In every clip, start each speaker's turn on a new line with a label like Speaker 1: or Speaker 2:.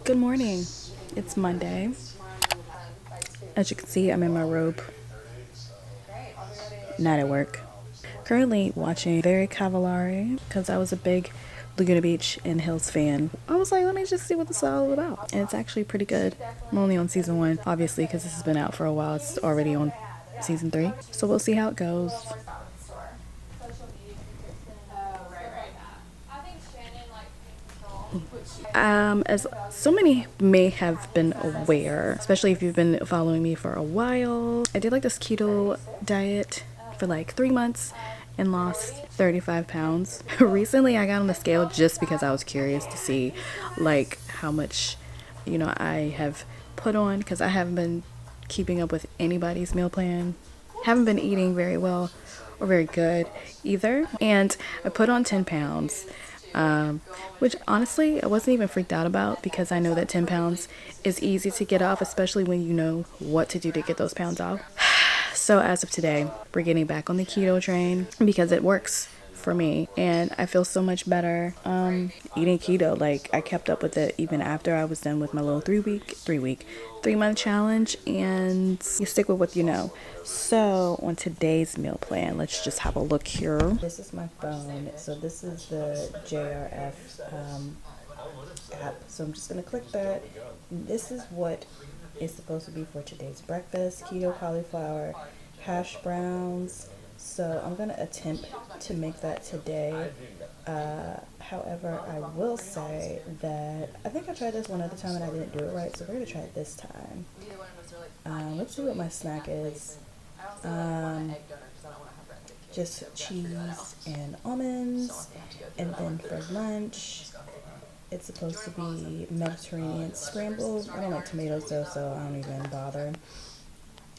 Speaker 1: Good morning. It's Monday. As you can see, I'm in my robe. Not at work. Currently watching Very Cavallari because I was a big Laguna Beach and Hills fan. I was like, let me just see what this is all about. And it's actually pretty good. I'm only on season 1, obviously, because this has been out for a while. It's already on season 3. So we'll see how it goes. As so many may have been aware, especially if you've been following me for a while, I did like this keto diet for like 3 months and lost 35 pounds. Recently I got on the scale just because I was curious to see like how much, I have put on, because I haven't been keeping up with anybody's meal plan. Haven't been eating very well or very good either. And I put on 10 pounds. Which honestly I wasn't even freaked out about, because I know that 10 pounds is easy to get off, especially when you know what to do to get those pounds off. So as of today, we're getting back on the keto train because it works for me and I feel so much better eating keto. Like, I kept up with it even after I was done with my little 3-month challenge, and you stick with what you know. So on today's meal plan, let's just have a look here. This is my phone, so this is the JRF app, so I'm just gonna click that. This is what is supposed to be for today's breakfast: keto cauliflower hash browns. So I'm gonna attempt to make that today. However, I will say that I think I tried this one other time and I didn't do it right, so we're gonna try it this time. Let's see what my snack is. Just cheese and almonds, and then for lunch it's supposed to be Mediterranean scrambled. I don't like tomatoes though, so I don't even bother.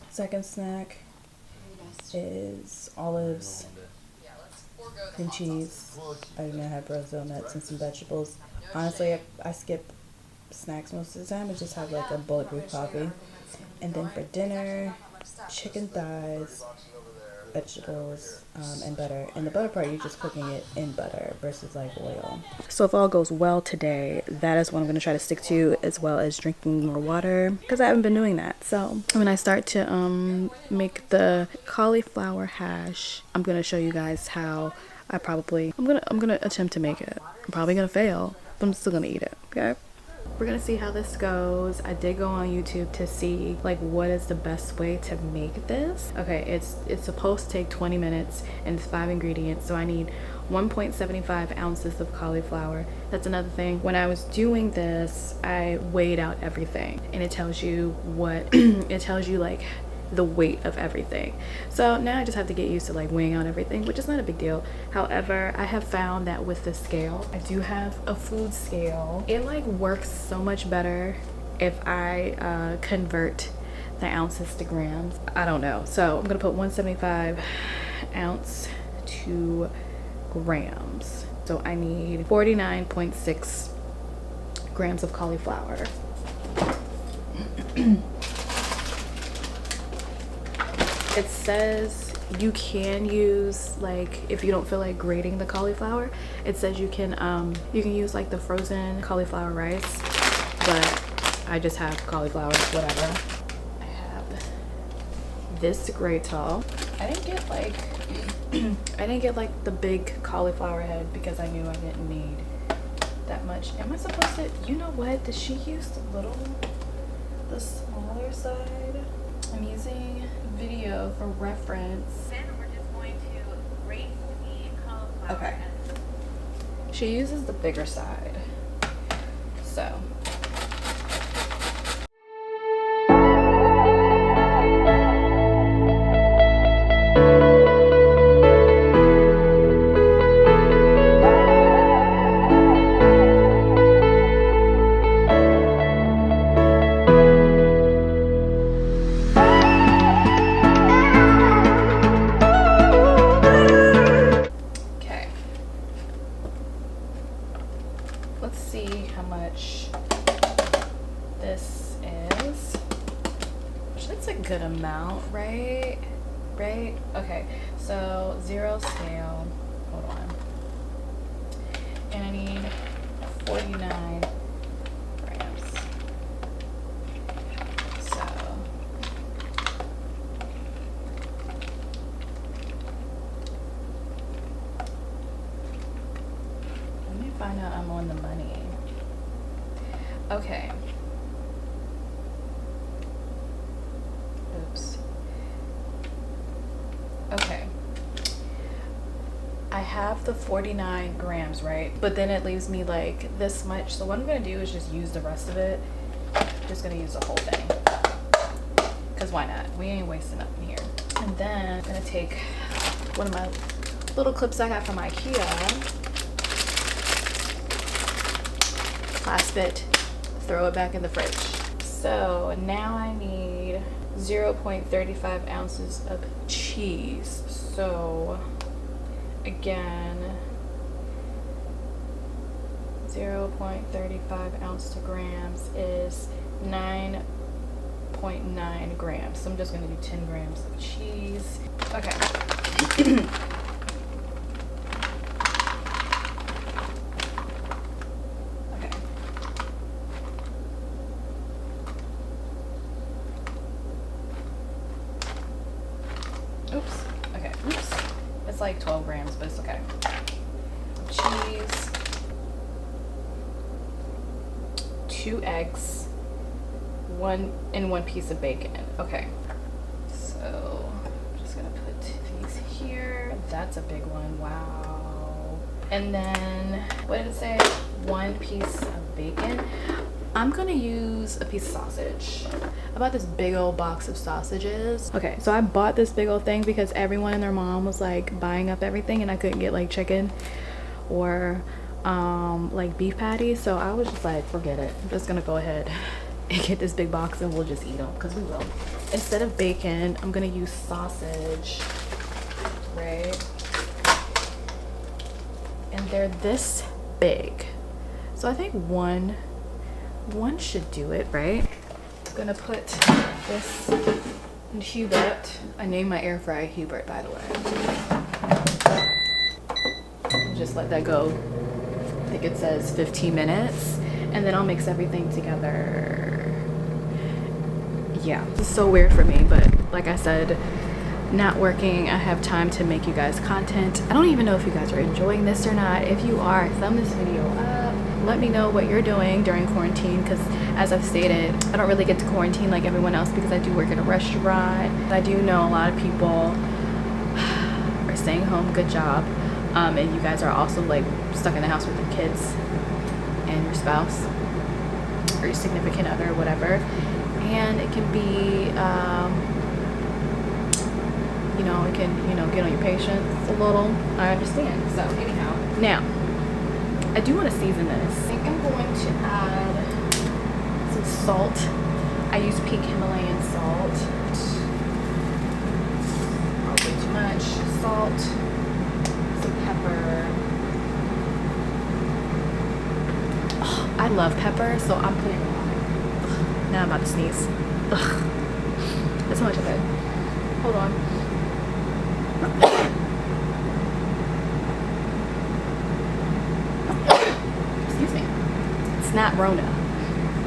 Speaker 1: Second snack is olives, cream cheese. I do not have Brazil nuts and some vegetables. Honestly, I skip snacks most of the time. I just have like a bulletproof coffee. And then for dinner, chicken thighs, vegetables, and butter. And the butter part, you're just cooking it in butter versus like oil. So if all goes well today, that is what I'm going to try to stick to, as well as drinking more water, because I haven't been doing that. So when I start to make the cauliflower hash, I'm going to show you guys how I'm gonna attempt to make it. I'm probably gonna fail, but I'm still gonna eat it. Okay, we're gonna see how this goes. I did go on YouTube to see like what is the best way to make this. Okay, it's supposed to take 20 minutes and it's 5 ingredients, so I need 1.75 ounces of cauliflower. That's another thing. When I was doing this, I weighed out everything, and it tells you what it tells you, like the weight of everything. So now I just have to get used to like weighing out everything, which is not a big deal. However, I have found that with the scale, I do have a food scale. It like works so much better if I convert the ounces to grams. I don't know. So I'm gonna put 175 ounce to grams. So I need 49.6 grams of cauliflower. It says you can use, like, if you don't feel like grating the cauliflower, it says you can use like the frozen cauliflower rice, but I just have cauliflower, whatever. I have this gratin. I didn't get like the big cauliflower head because I knew I didn't need that much. Am I supposed to, you know what, did she use the smaller side? I'm using video for reference.
Speaker 2: Then we're just going to grate the cauliflower.
Speaker 1: Okay. She uses the bigger side. So. Let's see how much this is. That's a good amount, right? Okay, so 0 scale. Hold on. And I need 49 grams.
Speaker 3: Okay. Oops. Okay. I have the 49 grams, right? But then it leaves me like this much. So what I'm gonna do is just use the rest of it. Just gonna use the whole thing. Cause why not? We ain't wasting nothing here. And then I'm gonna take one of my little clips I got from IKEA, clasp it, throw it back in the fridge. So now I need 0.35 ounces of cheese. So again, 0.35 ounce to grams is 9.9 grams. So I'm just gonna do 10 grams of cheese. Okay. Okay. Oops. Okay. Oops. It's like 12 grams, but it's okay. Cheese. 2 eggs. 1 piece of bacon. Okay. So I'm just gonna put these here. That's a big one. Wow. And then what did it say? 1 piece of bacon. I'm gonna use a piece of sausage. I bought this big old box of sausages. Okay, so I bought this big old thing because everyone and their mom was like buying up everything and I couldn't get like chicken or like beef patties. So I was just like, forget it. I'm just gonna go ahead and get this big box and we'll just eat them because we will. Instead of bacon, I'm gonna use sausage, right? And they're this big. So I think one should do it, right? I'm gonna put this in Hubert. I named my air fryer Hubert, by the way. Just let that go. I think it says 15 minutes. And then I'll mix everything together. Yeah, this is so weird for me, but like I said, not working, I have time to make you guys content. I don't even know if you guys are enjoying this or not. If you are, thumb this video up. Let me know what you're doing during quarantine, because as I've stated, I don't really get to quarantine like everyone else because I do work in a restaurant. I do know a lot of people are staying home. Good job. And you guys are also like stuck in the house with your kids and your spouse or your significant other or whatever. And it can be you know, it can, you know, get on your patience a little. I understand. So anyhow, now I do want to season this. I think I'm going to add some salt. I use pink Himalayan salt. Not way too much. Salt, some pepper. Oh, I love pepper, so I'm putting it on. Now I'm about to sneeze. Ugh. That's how much of it. Hold on. Excuse me. It's not Rona.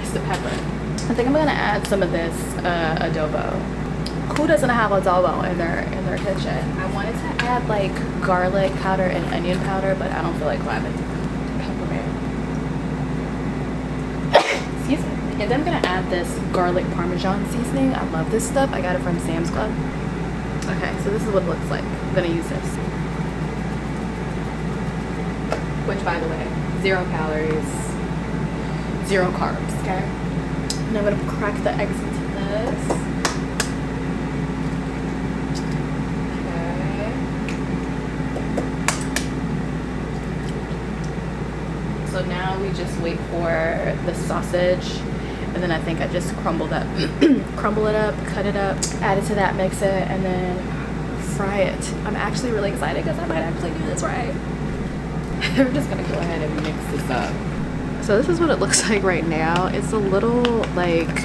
Speaker 3: It's the pepper. I think I'm gonna add some of this adobo. Who doesn't have adobo in their kitchen? I wanted to add like garlic powder and onion powder, but I don't feel like grabbing peppermint. Excuse me. And then I'm gonna add this garlic parmesan seasoning. I love this stuff. I got it from Sam's Club. Okay, so this is what it looks like. I'm gonna use this. Which, by the way, 0 calories, 0 carbs, okay? And I'm gonna crack the eggs into this. Okay. So now we just wait for the sausage. And then I think I just crumble it up, cut it up, add it to that, mix it, and then fry it. I'm actually really excited because I might actually do this right. We're just gonna go ahead and mix this up. So this is what it looks like right now. It's a little like,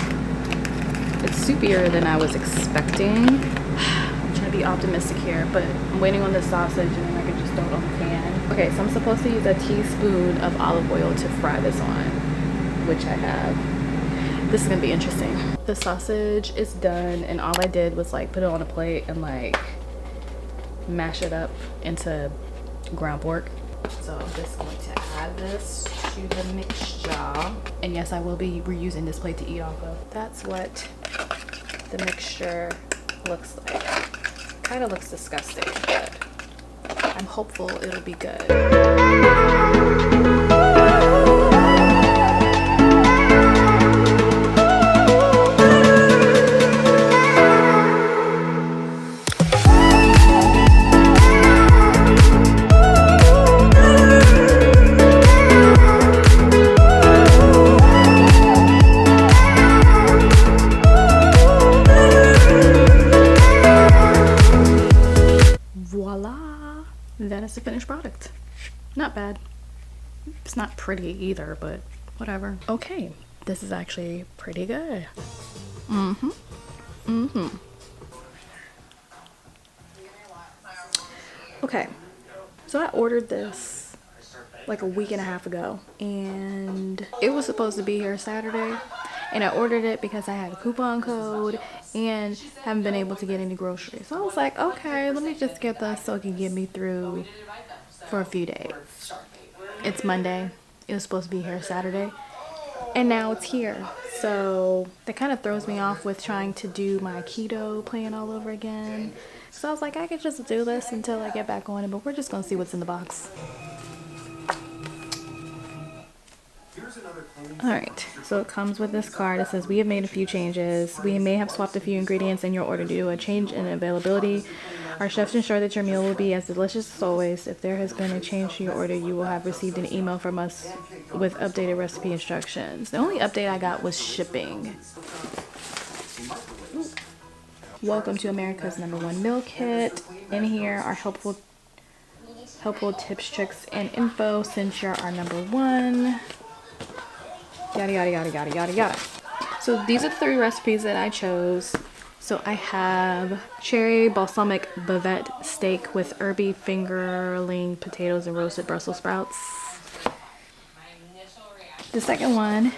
Speaker 3: it's soupier than I was expecting. I'm trying to be optimistic here, but I'm waiting on the sausage and then I can just throw it on the pan. Okay, so I'm supposed to use a teaspoon of olive oil to fry this on, which I have. This is gonna be interesting. The sausage is done and all I did was like put it on a plate and like mash it up into ground pork. So I'm just going to add this. you the mixture. And yes, I will be reusing this plate to eat off of. That's what the mixture looks like. Kind of looks disgusting, but I'm hopeful it'll be good. Voila, that is the finished product. Not bad. It's not pretty either, but whatever. Okay, this is actually pretty good. Okay, so I ordered this like a week and a half ago, and it was supposed to be here Saturday, and I ordered it because I had a coupon code and haven't been able to get any groceries. So I was like, okay, let me just get this so it can get me through for a few days. It's Monday. It was supposed to be here Saturday, and now it's here. So that kind of throws me off with trying to do my keto plan all over again. So I was like, I could just do this until I get back on it, but we're just gonna see what's in the box. Alright, so it comes with this card. It says, we have made a few changes. We may have swapped a few ingredients in your order due to a change in availability. Our chefs ensure that your meal will be as delicious as always. If there has been a change to your order, you will have received an email from us with updated recipe instructions. The only update I got was shipping. Welcome to America's #1 meal kit. In here are helpful tips, tricks, and info since you're our #1. Yada yada yada yada yada yada. So these are the 3 recipes that I chose. So I have cherry balsamic bavette steak with herby fingerling potatoes and roasted Brussels sprouts. The second one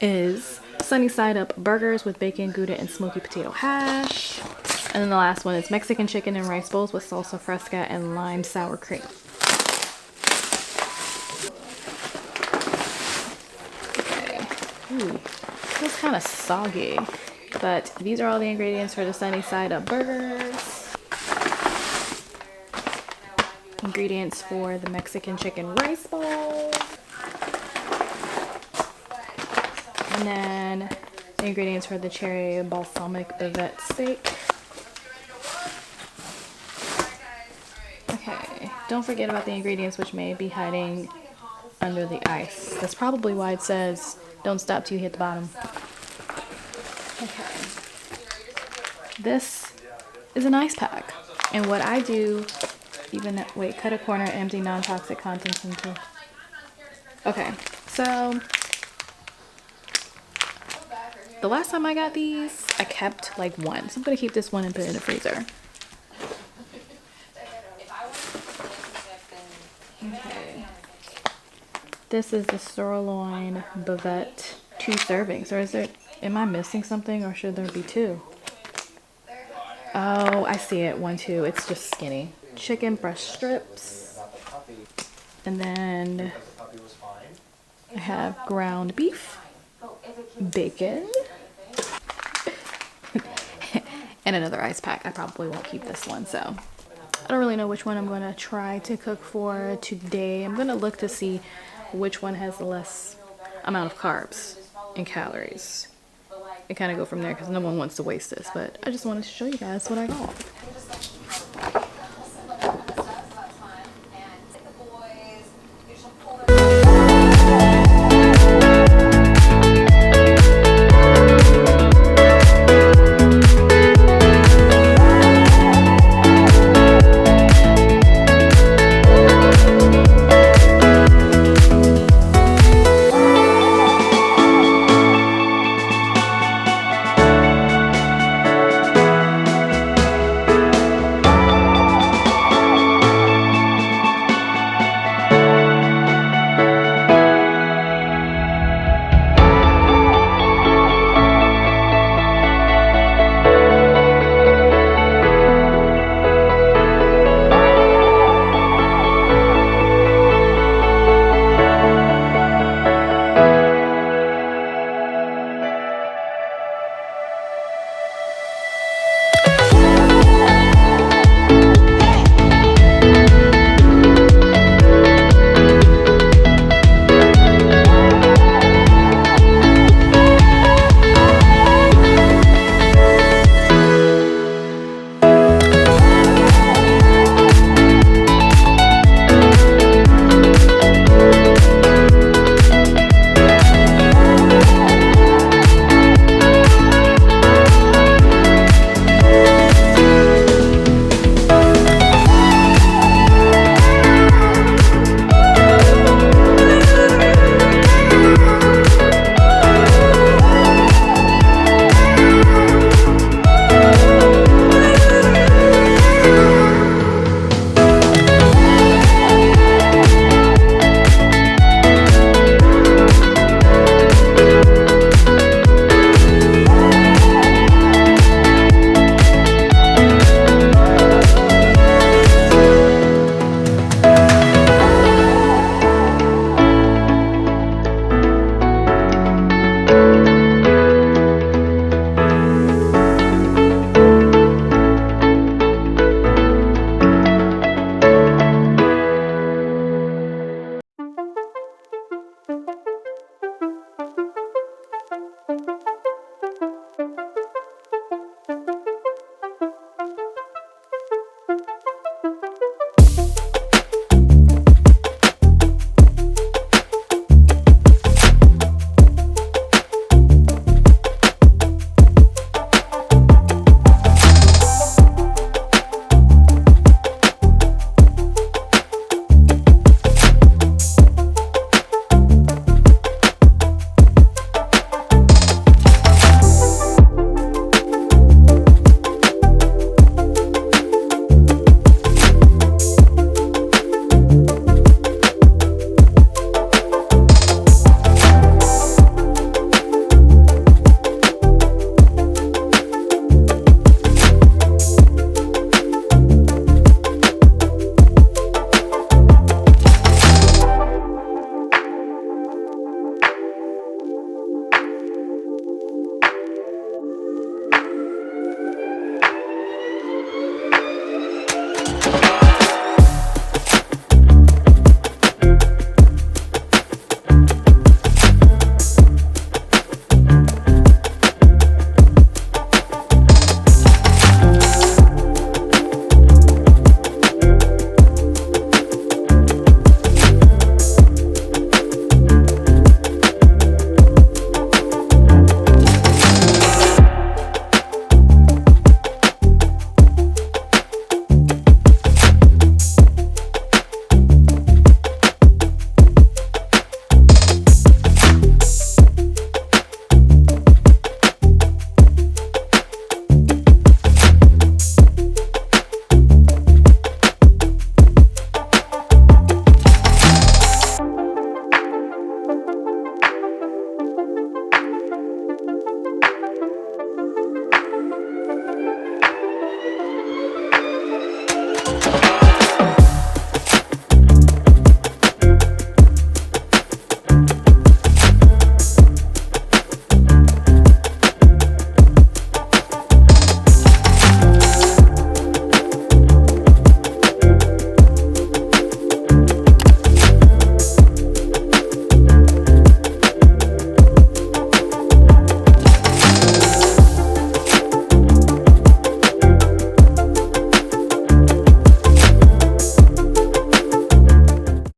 Speaker 3: is sunny side up burgers with bacon, Gouda, and smoky potato hash. And then the last one is Mexican chicken and rice bowls with salsa fresca and lime sour cream. Ooh, feels kind of soggy, but these are all the ingredients for the sunny side up burgers. Ingredients for the Mexican chicken rice bowl. And then the ingredients for the cherry balsamic bavette steak. Okay, don't forget about the ingredients which may be hiding under the ice. That's probably why it says don't stop till you hit the bottom. Okay. This is an ice pack. And what I do, wait, cut a corner, empty non-toxic contents into. Okay, so the last time I got these, I kept like one. So I'm gonna keep this one and put it in the freezer. Okay. This is the sirloin bavette 2 servings. Or is there, am I missing something or should there be 2? Oh, I see it. 1, 2. It's just skinny. Chicken breast strips. And then I have ground beef, bacon, and another ice pack. I probably won't keep this one, so I don't really know which one I'm going to try to cook for today. I'm going to look to see which one has the less amount of carbs and calories and kind of go from there because no one wants to waste this, but I just wanted to show you guys what I got.